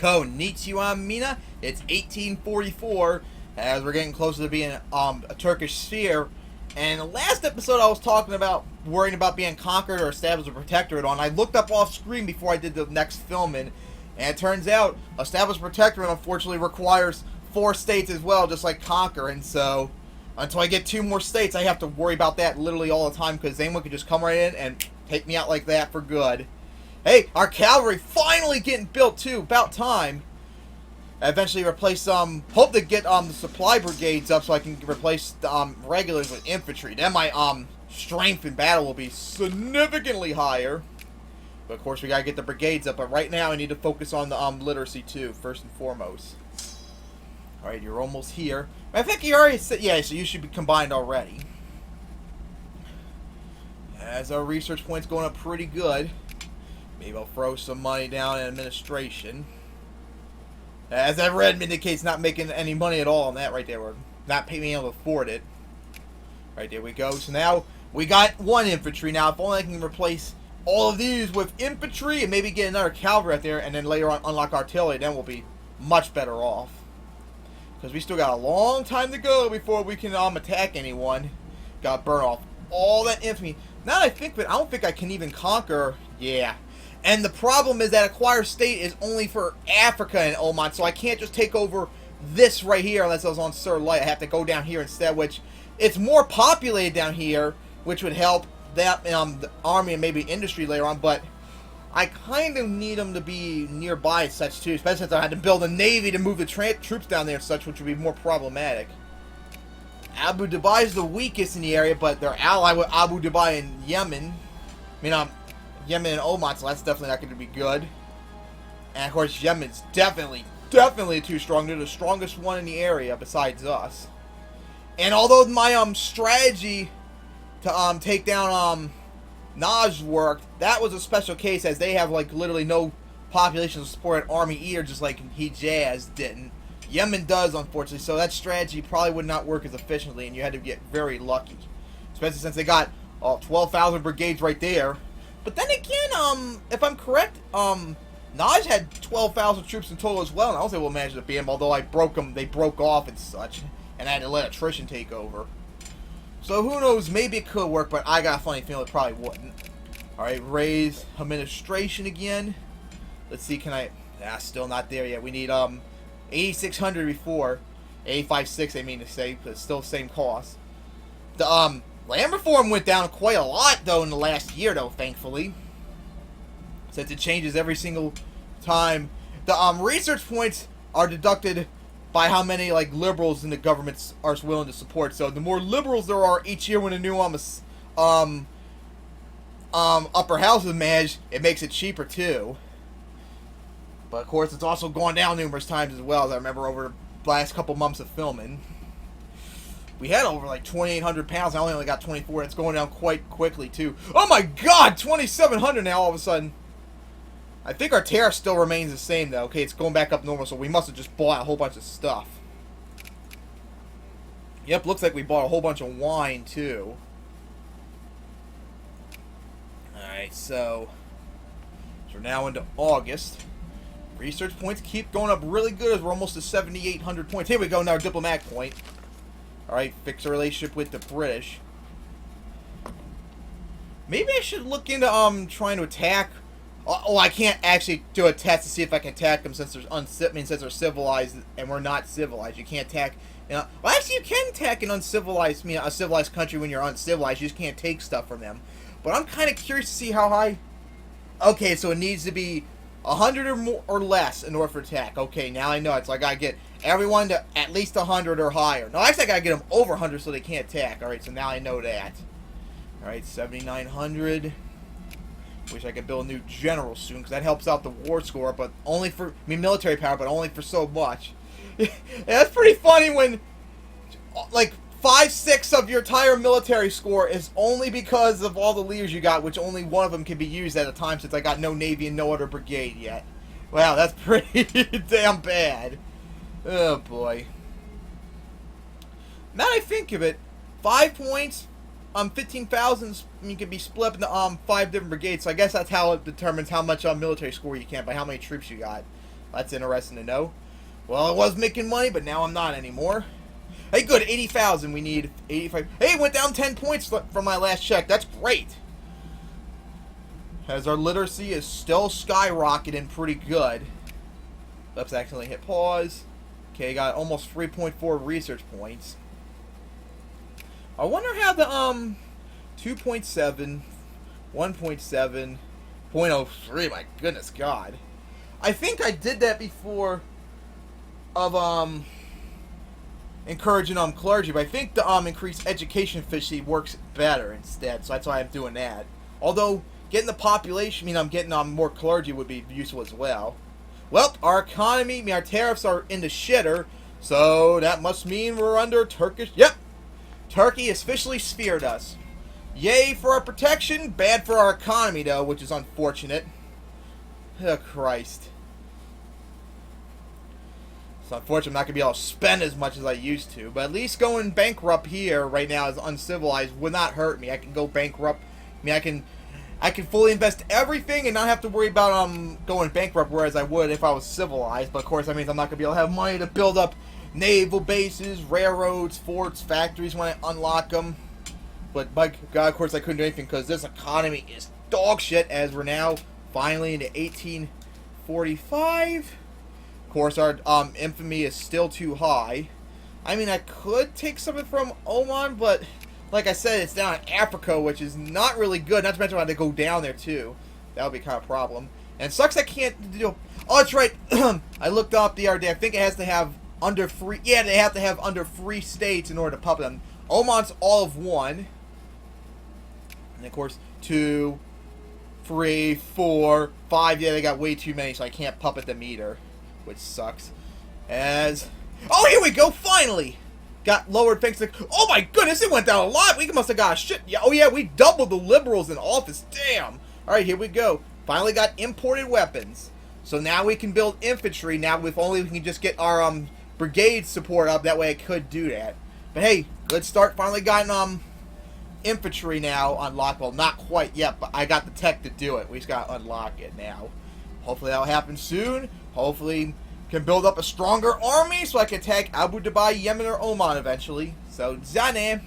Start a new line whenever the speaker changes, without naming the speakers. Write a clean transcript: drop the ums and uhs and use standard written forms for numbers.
Konnichiwa Mina. It's 1844, as we're getting closer to being a Turkish sphere. And the last episode I was talking about worrying about being conquered or established a protectorate on. I looked up off screen before I did the next filming, and it turns out established protectorate unfortunately requires 4 states as well, just like conquer. And so until I get 2 more states, I have to worry about that literally all the time, because anyone could just come right in and take me out like that for good. Hey, our cavalry finally getting built too. About time. I eventually replace hope to get the supply brigades up so I can replace the regulars with infantry. Then my strength in battle will be significantly higher. But of course we gotta get the brigades up. But right now I need to focus on the literacy too, first and foremost. Alright, you're almost here. I think you already said, yeah, so you should be combined already. As our research points going up pretty good. Maybe I'll throw some money down in administration. As that red indicates, not making any money at all on that right there. We're not being able to afford it. Right, there we go. So now we got 1 infantry. Now, if only I can replace all of these with infantry and maybe get another cavalry out there, and then later on unlock artillery, then we'll be much better off. Because we still got a long time to go before we can attack anyone. Gotta burn off all that infantry. Now that I think of it, I don't think I can even conquer. Yeah. And the problem is that acquire state is only for Africa and Oman, so I can't just take over this right here unless I was on Sir Light. I have to go down here instead, which it's more populated down here, which would help that the army and maybe industry later on, but I kind of need them to be nearby and such too, especially since I had to build a navy to move the troops down there and such, which would be more problematic. Abu Dhabi is the weakest in the area, but they're allied with Abu Dhabi and Yemen. I mean, Yemen and Oman, so that's definitely not going to be good. And of course, Yemen's definitely too strong. They're the strongest one in the area besides us. And although my strategy to take down Naj worked, that was a special case, as they have like literally no population to support an army either, just like Hedjaz didn't. Yemen does, unfortunately, so that strategy probably would not work as efficiently, and you had to get very lucky, especially since they got 12,000 brigades right there. But then again, if I'm correct, Naj had 12,000 troops in total as well, and I was able to manage to beat them, although I broke them, they broke off and such, and I had to let attrition take over. So who knows, maybe it could work, but I got a funny feeling it probably wouldn't. Alright, raise administration again. Let's see, can I, still not there yet. We need 8,600 before, 856 I mean to say, but it's still the same cost. The land reform went down quite a lot, though, in the last year, though, thankfully. Since it changes every single time. The research points are deducted by how many, like, liberals in the government are willing to support. So the more liberals there are each year when a new upper house is managed, it makes it cheaper, too. But, of course, it's also gone down numerous times as well, as I remember over the last couple months of filming. We had over like 2,800 pounds. I only got 24. It's going down quite quickly too. Oh my God, 2,700 now all of a sudden. I think our tariff still remains the same though. Okay, it's going back up normal, so we must have just bought a whole bunch of stuff. Yep, looks like we bought a whole bunch of wine too. Alright, so we're now into August. Research points keep going up really good as we're almost to 7,800 points. Here we go, now diplomatic point. Alright, fix a relationship with the British. Maybe I should look into trying to attack. Oh, I can't actually do a test to see if I can attack them since since they're civilized and we're not civilized. You can't attack. Well, actually, you can attack an uncivilized, a civilized country when you're uncivilized. You just can't take stuff from them. But I'm kind of curious to see how high. Okay, so it needs to be 100 or more or less in order for attack. Okay, now I know. It's like I get everyone to at least 100 or higher. No, actually I gotta get them over 100 so they can't attack. Alright, so now I know that. Alright, 7,900. Wish I could build a new general soon, because that helps out the war score, but only for, military power, but only for so much. Yeah, that's pretty funny when, like, 5/6 of your entire military score is only because of all the leaders you got, which only one of them can be used at a time, since I got no navy and no other brigade yet. Wow, that's pretty damn bad. Oh boy. Now that I think of it, 5 points, 15,000 can be split up into 5 different brigades. So I guess that's how it determines how much military score you can by how many troops you got. That's interesting to know. Well, I was making money, but now I'm not anymore. Hey, good, 80,000. We need 85. Hey, it went down 10 points from my last check. That's great. As our literacy is still skyrocketing pretty good. Let's accidentally hit pause. Okay, got almost 3.4 research points. I wonder how the 2.7, 1.7, 0.03. My goodness, God. I think I did that before of encouraging clergy, but I think the increased education efficiency works better instead. So that's why I'm doing that. Although getting the population, I'm getting more clergy would be useful as well. Well, our economy, our tariffs are in the shitter, so that must mean we're under Turkish. Yep, Turkey has officially sphered us. Yay for our protection, bad for our economy though, which is unfortunate. Oh, Christ. It's unfortunate I'm not going to be able to spend as much as I used to, but at least going bankrupt here right now as uncivilized would not hurt me. I can go bankrupt. I can fully invest everything and not have to worry about going bankrupt, whereas I would if I was civilized. But of course, that means I'm not going to be able to have money to build up naval bases, railroads, forts, factories when I unlock them. But by God, of course, I couldn't do anything because this economy is dog shit as we're now finally into 1845. Of course, our infamy is still too high. I could take something from Oman, but like I said, it's down in Africa, which is not really good. Not to mention I have to go down there, too. That would be kind of a problem. And it sucks I can't do... Oh, that's right. I looked up the other day. I think it has to have under free... Yeah, they have to have under free states in order to puppet them. Oman's all of one. And, of course, 2, 3, 4, 5. Yeah, they got way too many, so I can't puppet them either. Which sucks. As... Oh, here we go! Finally! Got lowered thanks to... Oh my goodness, it went down a lot! We must have got a shit... Yeah, oh yeah, we doubled the liberals in office. Damn! Alright, here we go. Finally got imported weapons. So now we can build infantry. Now if only we can just get our brigade support up. That way I could do that. But hey, good start. Finally gotten infantry now unlocked. Well, not quite yet, but I got the tech to do it. We just gotta unlock it now. Hopefully that'll happen soon. Hopefully can build up a stronger army so I can attack Abu Dhabi, Yemen, or Oman eventually. So, Zane!